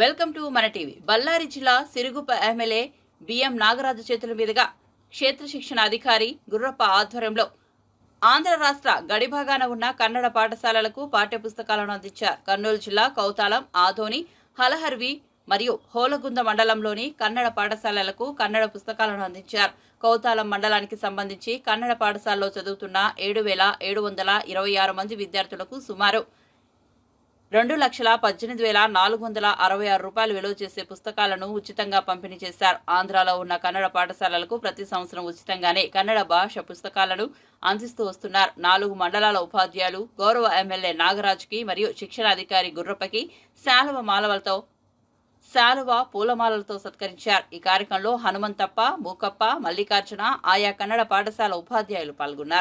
Welcome to మన TV. Ballari జిల్లా Siruguppa MLA BM Nagaraju చేతుల మీదుగా క్షేత్ర శిక్షణ అధికారి గుర్రప్ప ఆధ్వర్యంలో ఆంధ్ర రాష్ట్ర గడిభాగాన ఉన్న కన్నడ పాఠశాలలకు పాఠ్యపుస్తకాలను అందించారు. కర్నూలు జిల్లా కౌతాలం, ఆదోని, హలహర్వి మరియు హోలగుంద మండలంలోని కన్నడ పాఠశాలలకు కన్నడ పుస్తకాలను అందించారు. కౌతాలం మండలానికి సంబంధించి కన్నడ పాఠశాలలో చదువుతున్న 7,726 మంది విద్యార్థులకు సుమారు 2,18,466 రూపాయలు విలువ చేసే పుస్తకాలను ఉచితంగా పంపిణీ చేశారు. ఆంధ్రాలో ఉన్న కన్నడ పాఠశాలలకు ప్రతి సంవత్సరం ఉచితంగానే కన్నడ భాష పుస్తకాలను అందిస్తూ వస్తున్నారు. 4 మండలాల ఉపాధ్యాయులు గౌరవ ఎమ్మెల్యే నాగరాజుకి మరియు శిక్షణ అధికారి గుర్రప్పకి శాలువ పూలమాలలతో సత్కరించారు. ఈ కార్యక్రమంలో హనుమంతప్ప, మూకప్ప, మల్లికార్జున, ఆయా కన్నడ పాఠశాల ఉపాధ్యాయులు పాల్గొన్నారు.